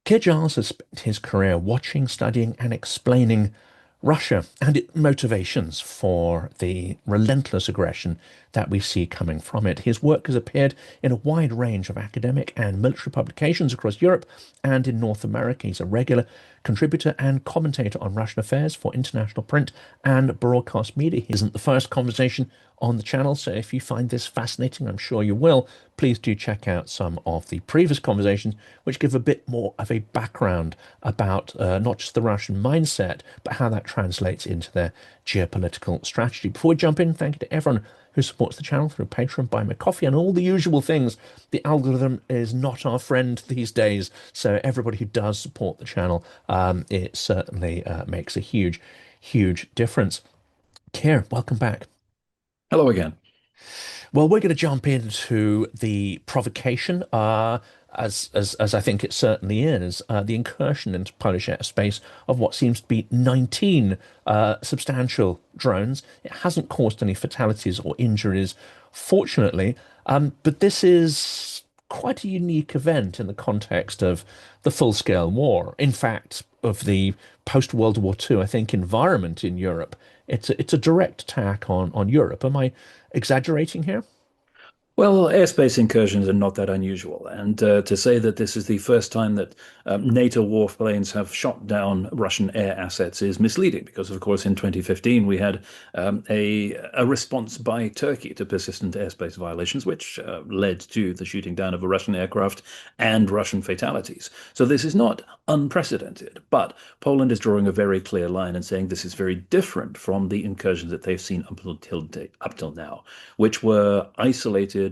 Keir Giles has spent his career watching, studying, and explaining Russia and its motivations for the relentless aggression that we see coming from it. His work has appeared in a wide range of academic and military publications across Europe and in North America. He's a regular contributor and commentator on Russian affairs for international print and broadcast media. He isn't the first conversation on the channel, so if you find this fascinating, I'm sure you will, please do check out some of the previous conversations, which give a bit more of a background about not just the Russian mindset, but how that translates into their geopolitical strategy. Before we jump in, thank you to everyone who supports the channel through Patreon, Buy Me Coffee, and all the usual things. The algorithm is not our friend these days, so everybody who does support the channel, it certainly makes a huge, huge difference. Keir, welcome back. Hello again. Well, we're going to jump into the provocation, as I think it certainly is, the incursion into Polish airspace of what seems to be 19 substantial drones. It hasn't caused any fatalities or injuries, fortunately, but this is quite a unique event in the context of the full-scale war. In fact, of the post-World War II, I think, environment in Europe. It's a direct attack on Europe. Am I exaggerating here? Well, airspace incursions are not that unusual. And to say that this is the first time that NATO warplanes have shot down Russian air assets is misleading because, of course, in 2015, we had a response by Turkey to persistent airspace violations, which led to the shooting down of a Russian aircraft and Russian fatalities. So this is not unprecedented. But Poland is drawing a very clear line and saying this is very different from the incursions that they've seen up till now, which were isolated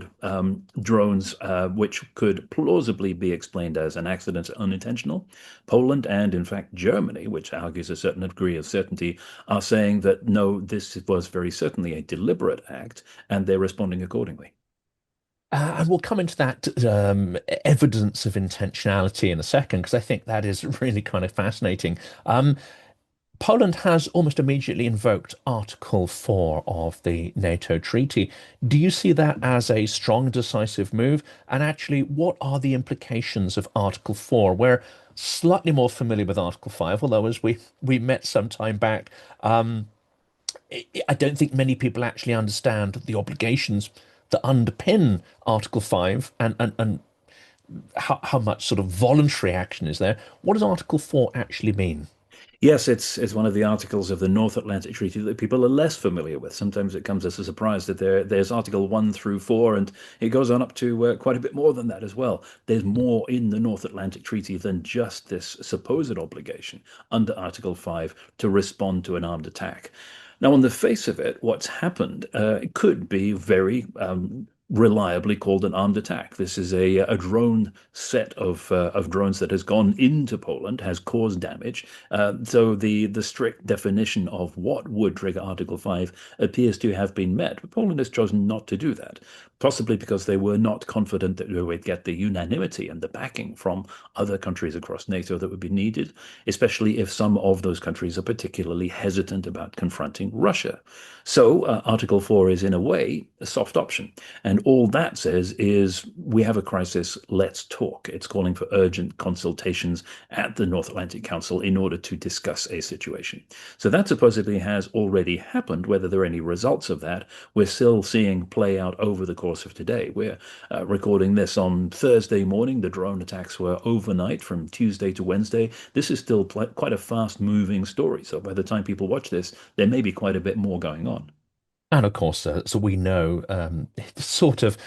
drones, which could plausibly be explained as an accident, unintentional. Poland and, in fact, Germany, which argues a certain degree of certainty, are saying that no, this was very certainly a deliberate act, and they're responding accordingly. And we'll come into that evidence of intentionality in a second, because I think that is really kind of fascinating. Poland has almost immediately invoked Article 4 of the NATO treaty. Do you see that as a strong, decisive move? And actually, what are the implications of Article 4? We're slightly more familiar with Article 5, although as we met some time back, I don't think many people actually understand the obligations that underpin Article 5 and how much sort of voluntary action is there. What does Article 4 actually mean? Yes, it's one of the articles of the North Atlantic Treaty that people are less familiar with. Sometimes it comes as a surprise that there's Article 1 through 4, and it goes on up to quite a bit more than that as well. There's more in the North Atlantic Treaty than just this supposed obligation under Article 5 to respond to an armed attack. Now, on the face of it, what's happened could be very reliably called an armed attack. This is a drone set of drones that has gone into Poland, has caused damage. So the strict definition of what would trigger Article 5 appears to have been met, but Poland has chosen not to do that, possibly because they were not confident that they would get the unanimity and the backing from other countries across NATO that would be needed, especially if some of those countries are particularly hesitant about confronting Russia. So Article 4 is, in a way, a soft option. And all that says is we have a crisis, let's talk. It's calling for urgent consultations at the North Atlantic Council in order to discuss a situation. So that supposedly has already happened. Whether there are any results of that, we're still seeing play out over the course of today. We're recording this on Thursday morning. The drone attacks were overnight from Tuesday to Wednesday. This is still quite a fast-moving story. So by the time people watch this, there may be quite a bit more going on. And of course, so we know sort of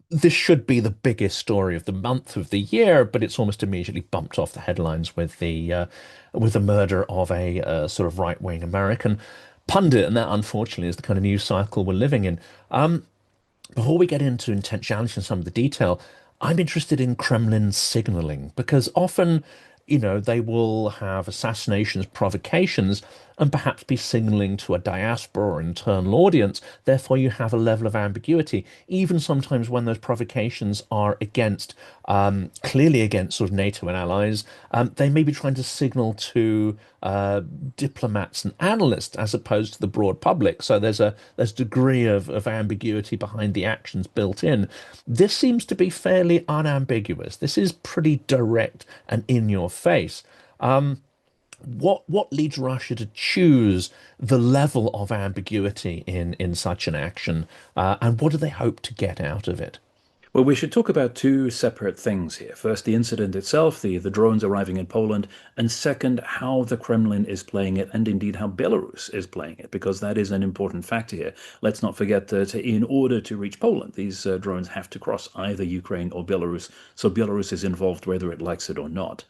this should be the biggest story of the month of the year, but it's almost immediately bumped off the headlines with the murder of a sort of right-wing American pundit, and that unfortunately is the kind of news cycle we're living in. Before we get into intentionality and some of the detail, I'm interested in Kremlin signaling because often, they will have assassinations, provocations, and perhaps be signaling to a diaspora or internal audience. Therefore, you have a level of ambiguity, even sometimes when those provocations are against, clearly against sort of NATO and allies. They may be trying to signal to diplomats and analysts as opposed to the broad public. So there's degree of ambiguity behind the actions built in. This seems to be fairly unambiguous. This is pretty direct and in your face. What leads Russia to choose the level of ambiguity in such an action, and what do they hope to get out of it? Well, we should talk about two separate things here. First, the incident itself, the drones arriving in Poland, and second, how the Kremlin is playing it, and indeed how Belarus is playing it, because that is an important factor here. Let's not forget that in order to reach Poland, these drones have to cross either Ukraine or Belarus, so Belarus is involved whether it likes it or not.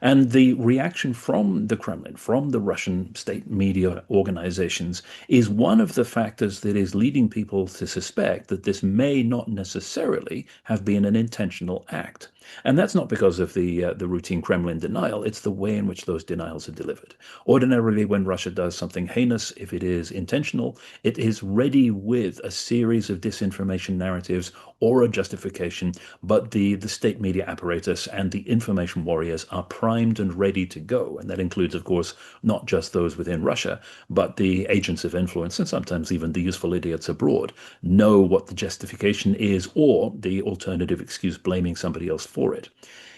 And the reaction from the Kremlin, from the Russian state media organizations, is one of the factors that is leading people to suspect that this may not necessarily have been an intentional act. And that's not because of the routine Kremlin denial, it's the way in which those denials are delivered. Ordinarily, when Russia does something heinous, if it is intentional, it is ready with a series of disinformation narratives or a justification, but the state media apparatus and the information warriors are primed and ready to go. And that includes, of course, not just those within Russia, but the agents of influence and sometimes even the useful idiots abroad know what the justification is or the alternative excuse blaming somebody else for it.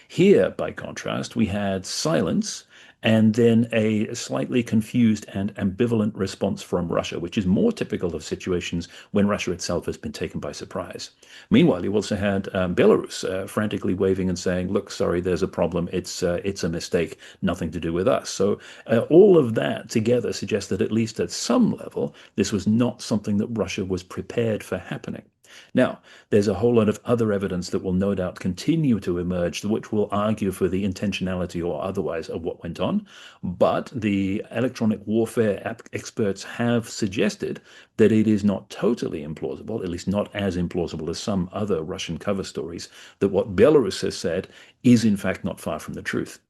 Here, by contrast, we had silence and then a slightly confused and ambivalent response from Russia, which is more typical of situations when Russia itself has been taken by surprise. Meanwhile, you also had Belarus frantically waving and saying, look, sorry, there's a problem. It's a mistake, nothing to do with us. So all of that together suggests that at least at some level, this was not something that Russia was prepared for happening. Now, there's a whole lot of other evidence that will no doubt continue to emerge, which will argue for the intentionality or otherwise of what went on. But the electronic warfare experts have suggested that it is not totally implausible, at least not as implausible as some other Russian cover stories, that what Belarus has said is in fact not far from the truth,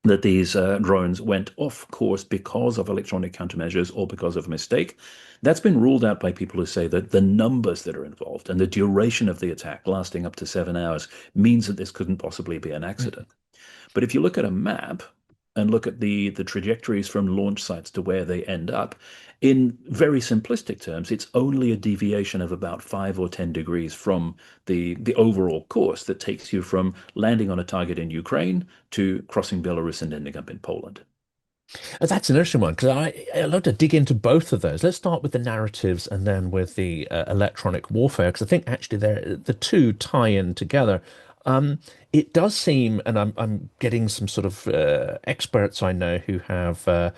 that these drones went off course because of electronic countermeasures or because of a mistake. That's been ruled out by people who say that the numbers that are involved and the duration of the attack lasting up to 7 hours means that this couldn't possibly be an accident. But if you look at a map and look at the trajectories from launch sites to where they end up, in very simplistic terms, it's only a deviation of about 5 or 10 degrees from the overall course that takes you from landing on a target in Ukraine to crossing Belarus and ending up in Poland. That's an interesting one because I'd love to dig into both of those. Let's start with the narratives and then with the electronic warfare because I think actually the two tie in together. It does seem, and I'm getting some sort of experts I know who have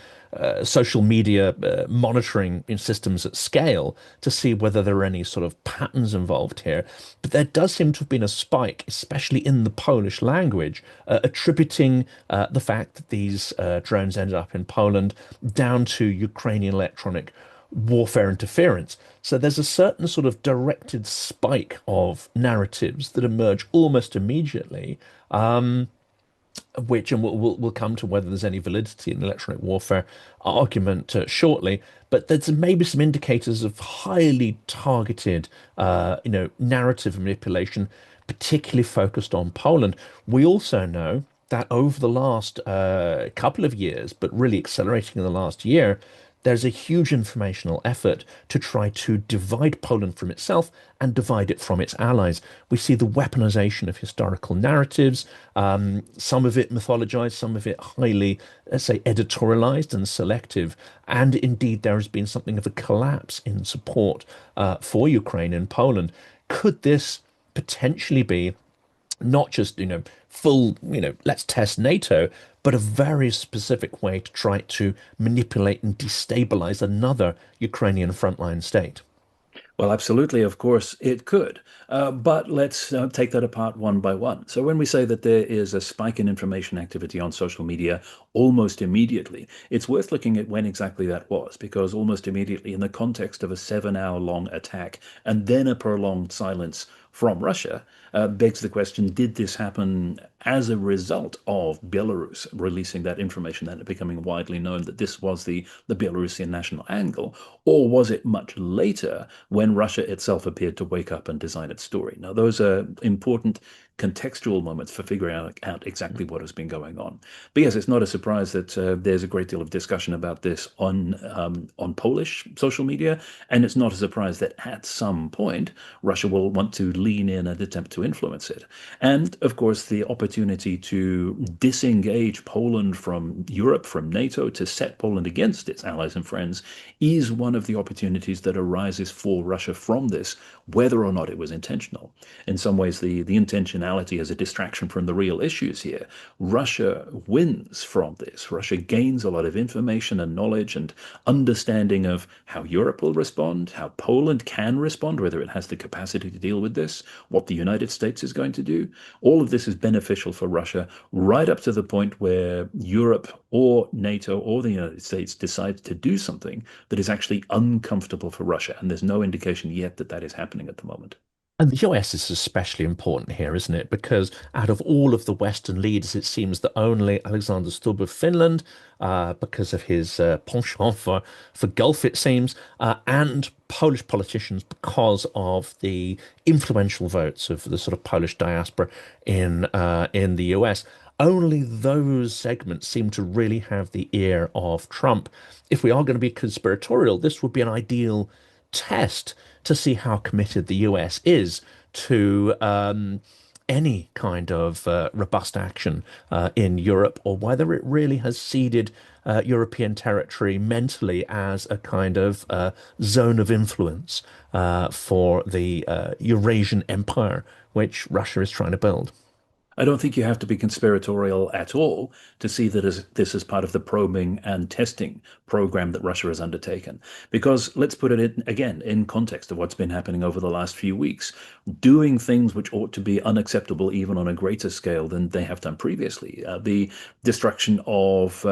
social media monitoring in systems at scale to see whether there are any sort of patterns involved here. But there does seem to have been a spike, especially in the Polish language, attributing the fact that these drones ended up in Poland down to Ukrainian electronic warfare interference. So there's a certain sort of directed spike of narratives that emerge almost immediately, which, and we'll come to whether there's any validity in electronic warfare argument shortly, but there's maybe some indicators of highly targeted, narrative manipulation, particularly focused on Poland. We also know that over the last couple of years, but really accelerating in the last year, there's a huge informational effort to try to divide Poland from itself and divide it from its allies. We see the weaponization of historical narratives, some of it mythologized, some of it highly, let's say, editorialized and selective. And indeed, there has been something of a collapse in support for Ukraine and Poland. Could this potentially be not just, full, let's test NATO, but a very specific way to try to manipulate and destabilize another Ukrainian frontline state? Well, absolutely, of course, it could. But let's take that apart one by one. So, when we say that there is a spike in information activity on social media almost immediately, it's worth looking at when exactly that was, because almost immediately, in the context of a 7 hour long attack and then a prolonged silence from Russia, begs the question, did this happen as a result of Belarus releasing that information and it becoming widely known that this was the Belarusian national angle, or was it much later when Russia itself appeared to wake up and design its story? Now, those are important contextual moments for figuring out exactly what has been going on. But yes, it's not a surprise that there's a great deal of discussion about this on Polish social media, and it's not a surprise that at some point Russia will want to lean in and attempt to influence it. And of course, the opportunity to disengage Poland from Europe, from NATO, to set Poland against its allies and friends is one of the opportunities that arises for Russia from this, whether or not it was intentional. In some ways, the intentionality is a distraction from the real issues here. Russia wins from this. Russia gains a lot of information and knowledge and understanding of how Europe will respond, how Poland can respond, whether it has the capacity to deal with this, what the United States is going to do. All of this is beneficial for Russia right up to the point where Europe or NATO or the United States decides to do something that is actually uncomfortable for Russia. And there's no indication yet that that is happening at the moment. And the US is especially important here, isn't it? Because out of all of the Western leaders, it seems that only Alexander Stubb of Finland, because of his penchant for golf, it seems, and Polish politicians because of the influential votes of the sort of Polish diaspora in the US. Only those segments seem to really have the ear of Trump. If we are going to be conspiratorial, this would be an ideal test to see how committed the US is to any kind of robust action in Europe, or whether it really has ceded European territory mentally as a kind of zone of influence for the Eurasian empire, which Russia is trying to build. I don't think you have to be conspiratorial at all to see that this is part of the probing and testing program that Russia has undertaken. Because let's put it again in context of what's been happening over the last few weeks, doing things which ought to be unacceptable even on a greater scale than they have done previously. The destruction of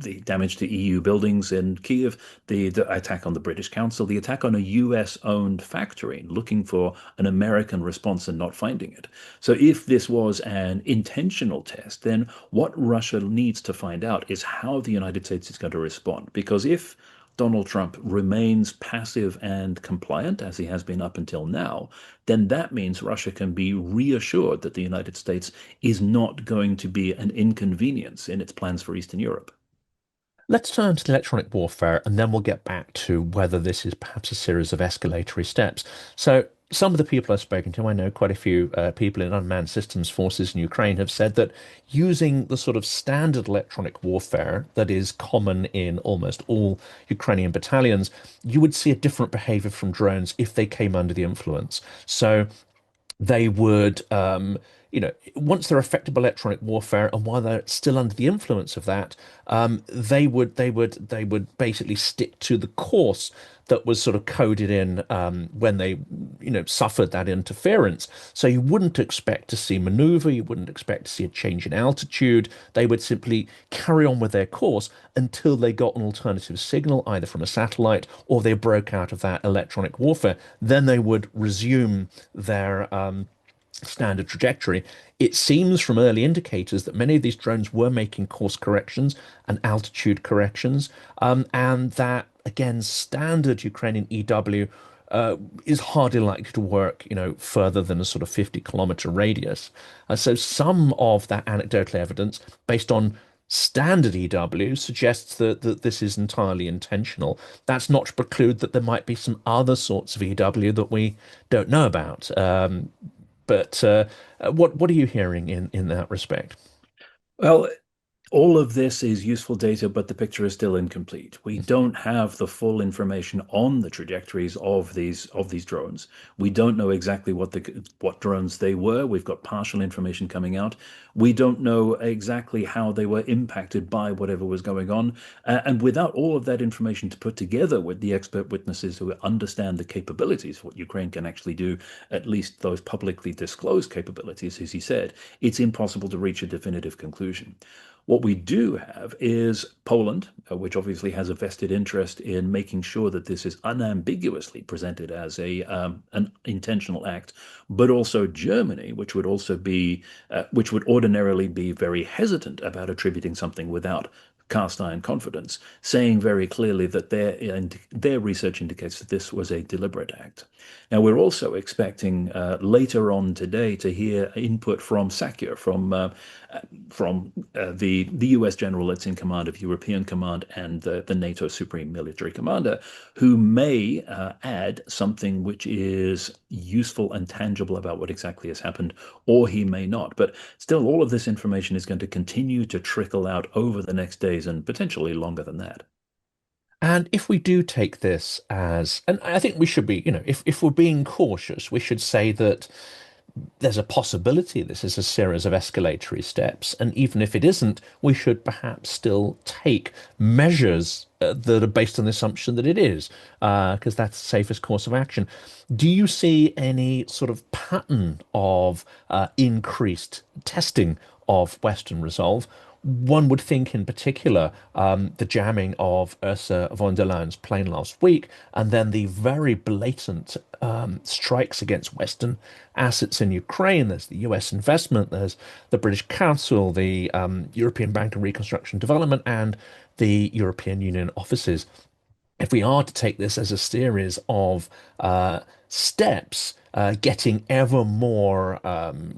the damage to EU buildings in Kiev, the attack on the British Council, the attack on a US-owned factory, looking for an American response and not finding it. So if this was an intentional test, then what Russia needs to find out is how the United States is going to respond. Because if Donald Trump remains passive and compliant, as he has been up until now, then that means Russia can be reassured that the United States is not going to be an inconvenience in its plans for Eastern Europe. Let's turn to the electronic warfare, and then we'll get back to whether this is perhaps a series of escalatory steps. So, some of the people I've spoken to, I know quite a few people in unmanned systems forces in Ukraine have said that using the sort of standard electronic warfare that is common in almost all Ukrainian battalions, you would see a different behavior from drones if they came under the influence. So, they would, once they're affected by electronic warfare, and while they're still under the influence of that, they would basically stick to the course that was sort of coded in when they, suffered that interference. So you wouldn't expect to see maneuver, you wouldn't expect to see a change in altitude. They would simply carry on with their course until they got an alternative signal, either from a satellite or they broke out of that electronic warfare. Then they would resume their standard trajectory. It seems from early indicators that many of these drones were making course corrections and altitude corrections, and that again, standard Ukrainian EW is hardly likely to work, further than a sort of 50-kilometer radius. So some of that anecdotal evidence, based on standard EW, suggests that this is entirely intentional. That's not to preclude that there might be some other sorts of EW that we don't know about. But what are you hearing in that respect? Well, all of this is useful data, but the picture is still incomplete. We don't have the full information on the trajectories of these drones. We don't know exactly what drones they were. We've got partial information coming out. We don't know exactly how they were impacted by whatever was going on. And without all of that information to put together with the expert witnesses who understand the capabilities, what Ukraine can actually do, at least those publicly disclosed capabilities, as he said, it's impossible to reach a definitive conclusion. What we do have is Poland, which obviously has a vested interest in making sure that this is unambiguously presented as a an intentional act, but also Germany, which would ordinarily be very hesitant about attributing something without cast iron confidence, saying very clearly that their research indicates that this was a deliberate act. Now, we're also expecting later on today to hear input from SACEUR, from the US general that's in command of European Command and the NATO Supreme Military Commander, who may add something which is useful and tangible about what exactly has happened, or he may not. But still, all of this information is going to continue to trickle out over the next days and potentially longer than that. And if we do take this as, and I think we should be, if we're being cautious, we should say that there's a possibility this is a series of escalatory steps. And even if it isn't, we should perhaps still take measures that are based on the assumption that it is, because that's the safest course of action. Do you see any sort of pattern of increased testing of Western resolve? One would think, in particular, the jamming of Ursula von der Leyen's plane last week, and then the very blatant strikes against Western assets in Ukraine. There's the US investment, there's the British Council, the European Bank of Reconstruction and Development, and the European Union offices. If we are to take this as a series of steps, getting ever more,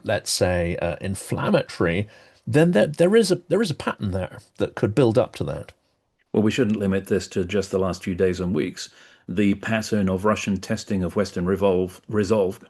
let's say, inflammatory, then there is a pattern there that could build up to that. Well, we shouldn't limit this to just the last few days and weeks. The pattern of Russian testing of Western resolve,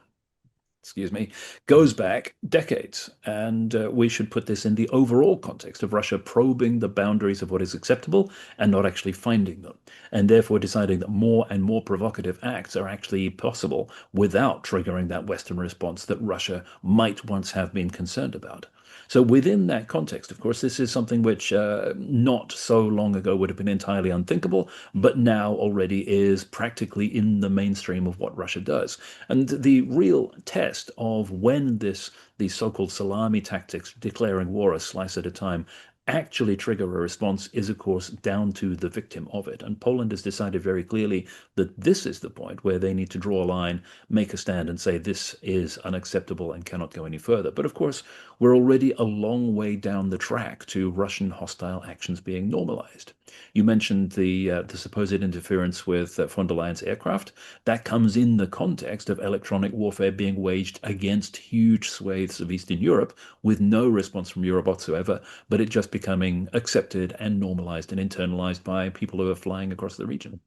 excuse me, goes back decades. And we should put this in the overall context of Russia probing the boundaries of what is acceptable and not actually finding them, and therefore deciding that more and more provocative acts are actually possible without triggering that Western response that Russia might once have been concerned about. So within that context, of course, this is something which not so long ago would have been entirely unthinkable, but now already is practically in the mainstream of what Russia does. And the real test of when these so-called salami tactics, declaring war a slice at a time, actually trigger a response is, of course, down to the victim of it. And Poland has decided very clearly that this is the point where they need to draw a line, make a stand, and say this is unacceptable and cannot go any further. But of course, we're already a long way down the track to Russian hostile actions being normalized. You mentioned the supposed interference with von der Leyen's aircraft. That comes in the context of electronic warfare being waged against huge swathes of Eastern Europe with no response from Europe whatsoever, but it just becoming accepted and normalized and internalized by people who are flying across the region.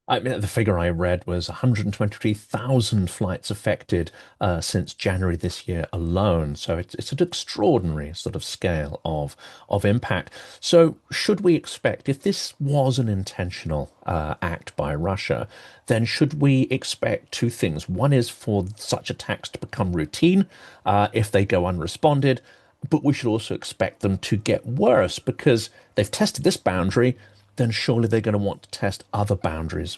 I mean, the figure I read was 123,000 flights affected since January this year alone. So it's an extraordinary sort of scale of impact. So should we expect, if this was an intentional act by Russia, then should we expect two things? One is for such attacks to become routine if they go unresponded, but we should also expect them to get worse because they've tested this boundary, then surely they're going to want to test other boundaries.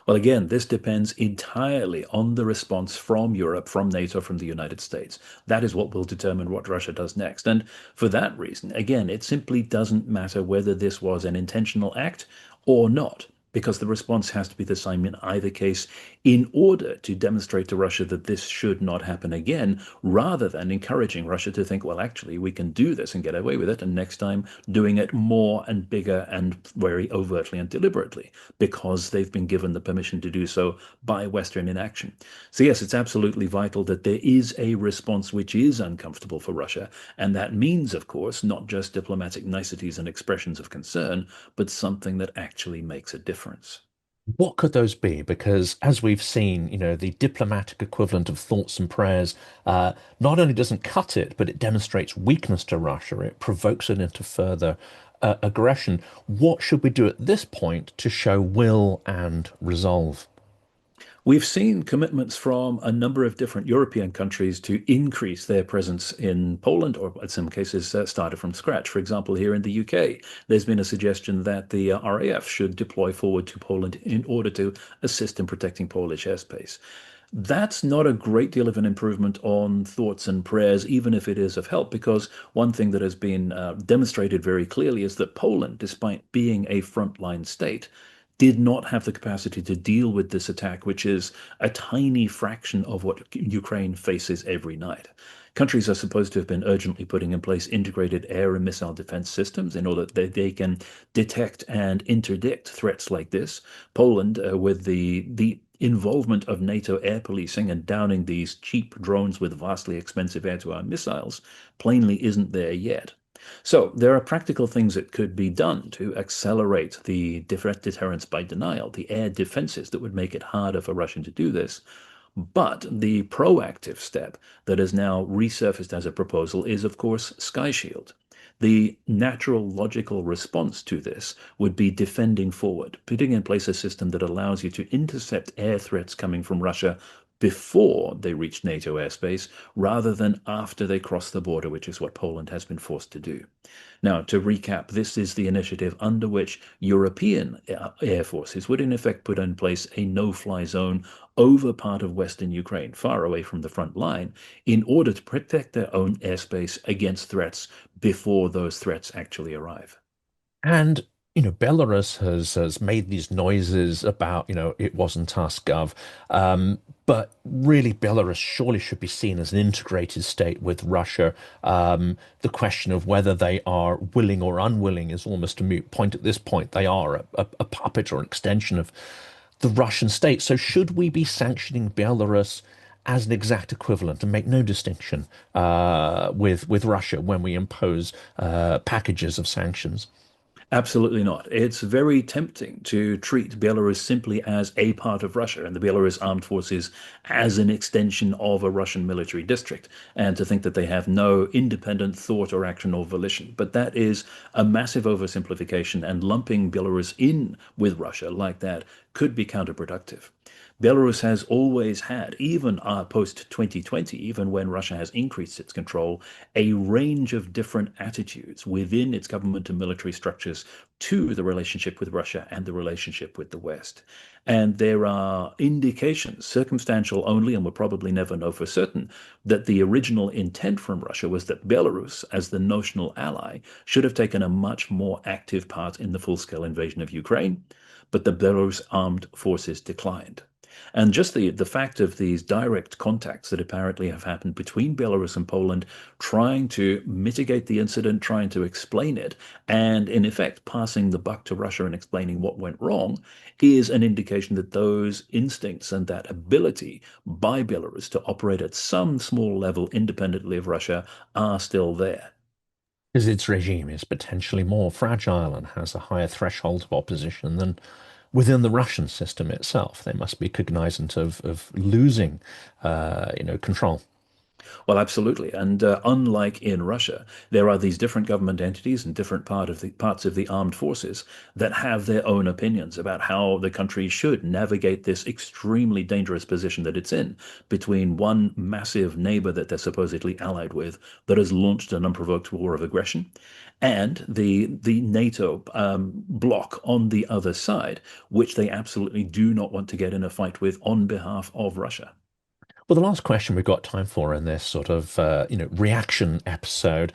Well, again, this depends entirely on the response from Europe, from NATO, from the United States. That is what will determine what Russia does next. And for that reason, again, it simply doesn't matter whether this was an intentional act or not, because the response has to be the same in either case in order to demonstrate to Russia that this should not happen again, rather than encouraging Russia to think, well, actually, we can do this and get away with it, and next time doing it more and bigger and very overtly and deliberately, because they've been given the permission to do so by Western inaction. So yes, it's absolutely vital that there is a response which is uncomfortable for Russia, and that means, of course, not just diplomatic niceties and expressions of concern, but something that actually makes a difference. What could those be? Because as we've seen, the diplomatic equivalent of thoughts and prayers not only doesn't cut it, but it demonstrates weakness to Russia. It provokes it into further aggression. What should we do at this point to show will and resolve? We've seen commitments from a number of different European countries to increase their presence in Poland, or in some cases, started from scratch. For example, here in the UK, there's been a suggestion that the RAF should deploy forward to Poland in order to assist in protecting Polish airspace. That's not a great deal of an improvement on thoughts and prayers, even if it is of help, because one thing that has been demonstrated very clearly is that Poland, despite being a frontline state, did not have the capacity to deal with this attack, which is a tiny fraction of what Ukraine faces every night. Countries are supposed to have been urgently putting in place integrated air and missile defense systems in order that they can detect and interdict threats like this. Poland, with the involvement of NATO air policing and downing these cheap drones with vastly expensive air-to-air missiles, plainly isn't there yet. So there are practical things that could be done to accelerate the deterrence by denial, the air defenses that would make it harder for Russia to do this. But the proactive step that has now resurfaced as a proposal is, of course, Sky Shield. The natural, logical response to this would be defending forward, putting in place a system that allows you to intercept air threats coming from Russia before they reach NATO airspace rather than after they cross the border, which is what Poland has been forced to do. Now, to recap, this is the initiative under which European air forces would in effect put in place a no-fly zone over part of Western Ukraine, far away from the front line, in order to protect their own airspace against threats before those threats actually arrive. And Belarus has made these noises about, it wasn't us, Gov. But really, Belarus surely should be seen as an integrated state with Russia. The question of whether they are willing or unwilling is almost a moot point at this point. They are a puppet or an extension of the Russian state. So should we be sanctioning Belarus as an exact equivalent and make no distinction with Russia when we impose packages of sanctions? Absolutely not. It's very tempting to treat Belarus simply as a part of Russia and the Belarus armed forces as an extension of a Russian military district, and to think that they have no independent thought or action or volition. But that is a massive oversimplification, and lumping Belarus in with Russia like that could be counterproductive. Belarus has always had, even post 2020, even when Russia has increased its control, a range of different attitudes within its government and military structures to the relationship with Russia and the relationship with the West. And there are indications, circumstantial only, and we'll probably never know for certain, that the original intent from Russia was that Belarus, as the notional ally, should have taken a much more active part in the full-scale invasion of Ukraine, but the Belarus armed forces declined. And just the fact of these direct contacts that apparently have happened between Belarus and Poland, trying to mitigate the incident, trying to explain it, and in effect passing the buck to Russia and explaining what went wrong, is an indication that those instincts and that ability by Belarus to operate at some small level independently of Russia are still there. Because its regime is potentially more fragile and has a higher threshold of opposition than within the Russian system itself. They must be cognizant of losing, control. Well, absolutely. And unlike in Russia, there are these different government entities and different parts of the armed forces that have their own opinions about how the country should navigate this extremely dangerous position that it's in between one massive neighbor that they're supposedly allied with that has launched an unprovoked war of aggression and the NATO bloc on the other side, which they absolutely do not want to get in a fight with on behalf of Russia. Well, the last question we've got time for in this sort of, reaction episode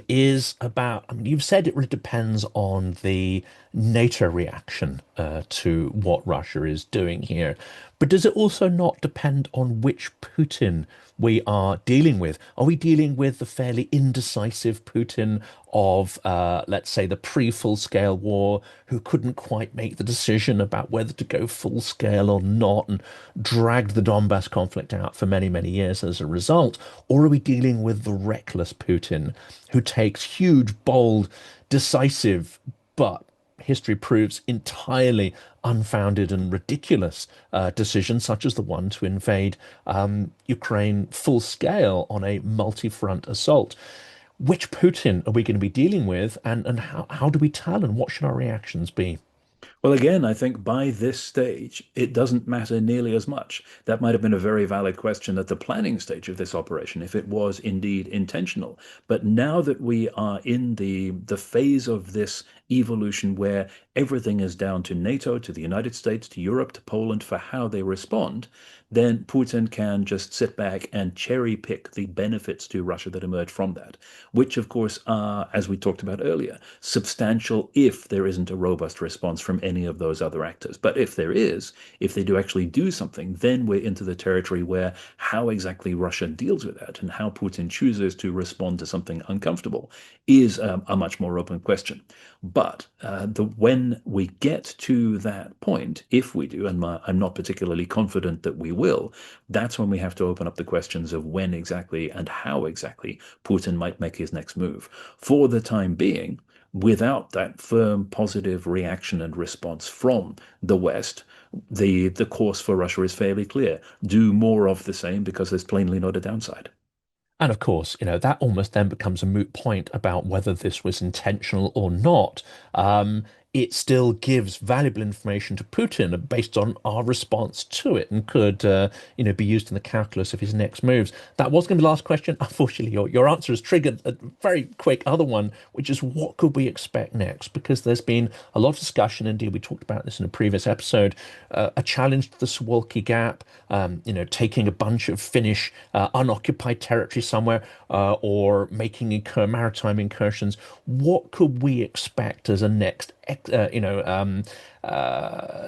is about, I mean, you've said it really depends on the NATO reaction to what Russia is doing here. But does it also not depend on which Putin we are dealing with? Are we dealing with the fairly indecisive Putin of, let's say, the pre-full scale war, who couldn't quite make the decision about whether to go full scale or not, and dragged the Donbass conflict out for many, many years as a result? Or are we dealing with the reckless Putin, who takes huge, bold, decisive, but history proves entirely unfounded and ridiculous decisions, such as the one to invade Ukraine full scale on a multi-front assault? Which Putin are we going to be dealing with, and how do we tell, and what should our reactions be? Well, again, I think by this stage, it doesn't matter nearly as much. That might have been a very valid question at the planning stage of this operation, if it was indeed intentional. But now that we are in the phase of this evolution where everything is down to NATO, to the United States, to Europe, to Poland for how they respond, then Putin can just sit back and cherry pick the benefits to Russia that emerge from that, which of course are, as we talked about earlier, substantial if there isn't a robust response from any of those other actors. But if there is, if they do actually do something, then we're into the territory where how exactly Russia deals with that and how Putin chooses to respond to something uncomfortable is a much more open question. But when we get to that point, if we do, and I'm not particularly confident that we will, that's when we have to open up the questions of when exactly and how exactly Putin might make his next move. For the time being, without that firm positive reaction and response from the West, the course for Russia is fairly clear. Do more of the same because there's plainly not a downside. And of course, that almost then becomes a moot point about whether this was intentional or not. It still gives valuable information to Putin based on our response to it and could, be used in the calculus of his next moves. That was going to be the last question. Unfortunately, your answer has triggered a very quick other one, which is what could we expect next? Because there's been a lot of discussion. Indeed, we talked about this in a previous episode. A challenge to the Suwalki Gap, taking a bunch of Finnish unoccupied territory somewhere, or making maritime incursions. What could we expect as a next,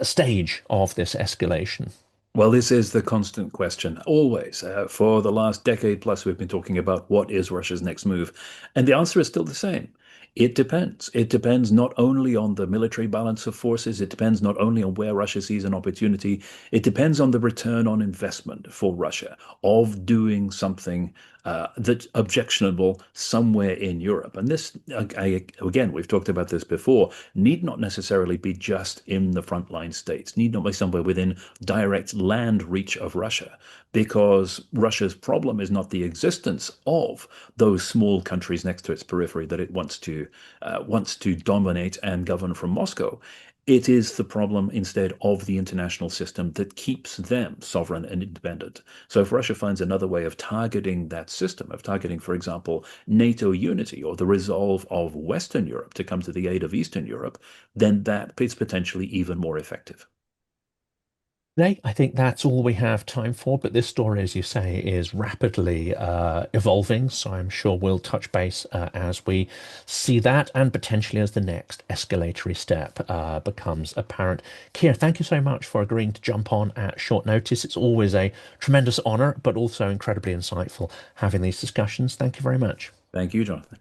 stage of this escalation? Well, this is the constant question, always. For the last decade plus, we've been talking about what is Russia's next move. And the answer is still the same. It depends. It depends not only on the military balance of forces, it depends not only on where Russia sees an opportunity, it depends on the return on investment for Russia of doing something that's objectionable somewhere in Europe. And this, again, we've talked about this before, need not necessarily be just in the frontline states, need not be somewhere within direct land reach of Russia, because Russia's problem is not the existence of those small countries next to its periphery that it wants to dominate and govern from Moscow. It is the problem instead of the international system that keeps them sovereign and independent. So if Russia finds another way of targeting that system, of targeting, for example, NATO unity or the resolve of Western Europe to come to the aid of Eastern Europe, then that is potentially even more effective. Today, I think that's all we have time for, but this story, as you say, is rapidly evolving, so I'm sure we'll touch base as we see that and potentially as the next escalatory step becomes apparent. Keir, thank you so much for agreeing to jump on at short notice. It's always a tremendous honor, but also incredibly insightful having these discussions. Thank you very much. Thank you, Jonathan.